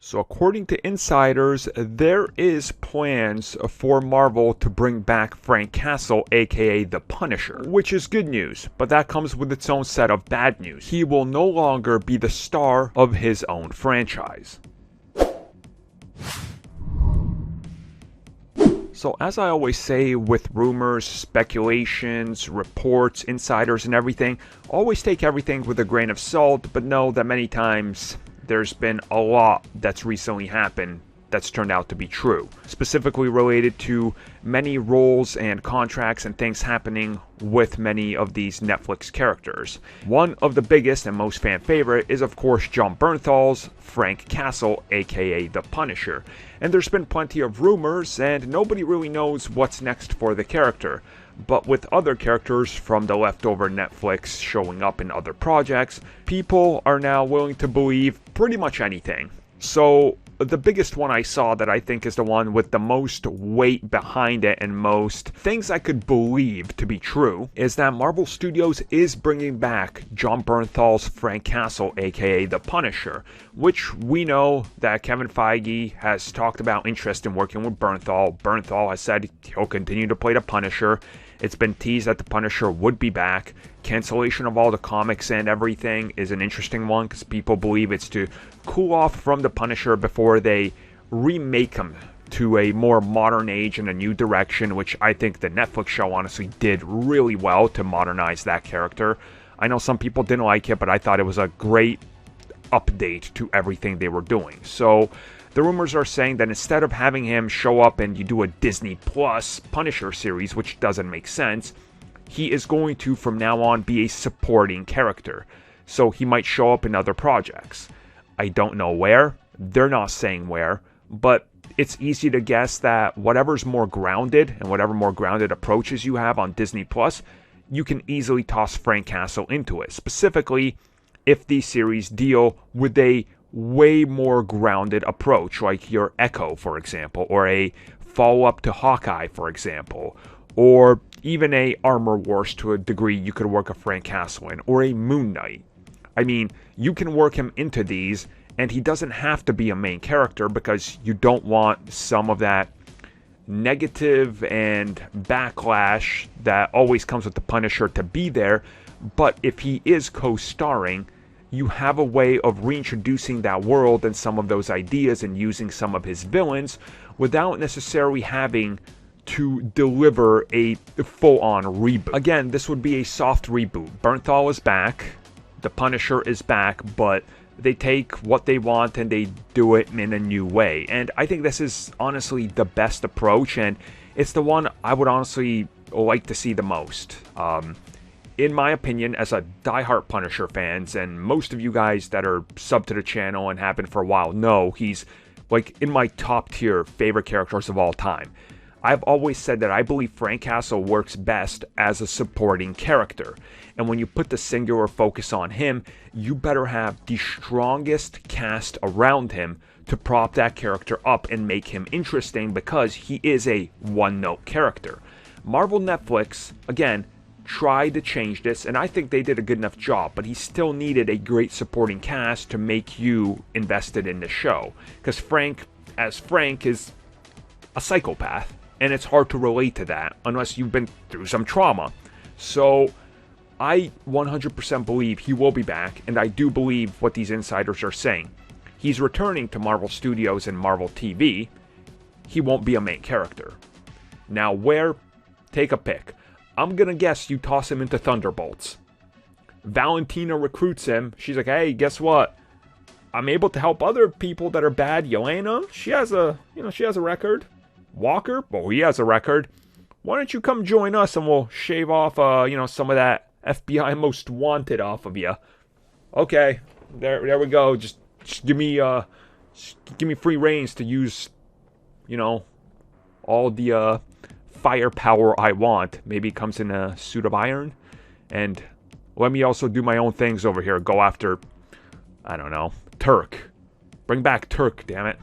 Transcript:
So according to insiders, there is plans for Marvel to bring back Frank Castle, aka the Punisher, which is good news, but that comes with its own set of bad news. He will no longer be the star of his own franchise. So as I always say with rumors, speculations, reports, insiders and everything, always take everything with a grain of salt, but know that many times there's been a lot that's recently happened that's turned out to be true, specifically related to many roles and contracts and things happening with many of these Netflix characters. One of the biggest and most fan favorite is of course Jon Bernthal's Frank Castle, aka the Punisher. And there's been plenty of rumors and nobody really knows what's next for the character. But with other characters from the leftover Netflix showing up in other projects, people are now willing to believe pretty much anything. So the biggest one I saw that I think is the one with the most weight behind it and most things I could believe to be true is that Marvel Studios is bringing back Jon Bernthal's Frank Castle, aka the Punisher, which we know that Kevin Feige has talked about interest in working with Bernthal. Bernthal has said he'll continue to play the Punisher. It's been teased that the Punisher would be back. Cancellation of all the comics and everything is an interesting one because people believe it's to cool off from the Punisher before they remake him to a more modern age and a new direction, which I think the Netflix show honestly did really well to modernize that character. I know some people didn't like it, but I thought it was a great update to everything they were doing. So the rumors are saying that instead of having him show up and you do a Disney Plus Punisher series, which doesn't make sense, he is going to from now on be a supporting character. So he might show up in other projects. I don't know where. They're not saying where. But it's easy to guess that whatever's more grounded and whatever more grounded approaches you have on Disney Plus, you can easily toss Frank Castle into it. Specifically, if these series deal with a way more grounded approach, like your Echo, for example, or a follow-up to Hawkeye, for example, or even a Armor Wars to a degree you could work a Frank Castle in, or a Moon Knight. I mean, you can work him into these, and he doesn't have to be a main character because you don't want some of that negative and backlash that always comes with the Punisher to be there. But if he is co-starring, you have a way of reintroducing that world and some of those ideas and using some of his villains without necessarily having to deliver a full-on reboot. Again, this would be a soft reboot. Bernthal is back, the Punisher is back, but they take what they want and they do it in a new way. And I think this is honestly the best approach, and it's the one I would honestly like to see the most. In my opinion, as a diehard Punisher fans, and most of you guys that are sub to the channel and have been for a while know he's like in my top tier favorite characters of all time. I've always said that I believe Frank Castle works best as a supporting character. And when you put the singular focus on him, you better have the strongest cast around him to prop that character up and make him interesting because he is a one-note character. Marvel Netflix, again, tried to change this, and I think they did a good enough job, but he still needed a great supporting cast to make you invested in the show. Because Frank, as Frank, is a psychopath. And it's hard to relate to that unless you've been through some trauma. So I 100% believe he will be back, and I do believe what these insiders are saying. He's returning to Marvel Studios and Marvel TV. He won't be a main character. Now where? Take a pick. I'm gonna guess you toss him into Thunderbolts. Valentina recruits him. She's like, hey, guess what? I'm able to help other people that are bad. Yelena, she has a record. Walker, well, he has a record. Why don't you come join us and we'll shave off, some of that FBI most wanted off of you. Okay, there we go. Just give me free reins to use, all the firepower I want. Maybe it comes in a suit of iron, and let me also do my own things over here. Go after, I don't know, Turk. Bring back Turk, damn it.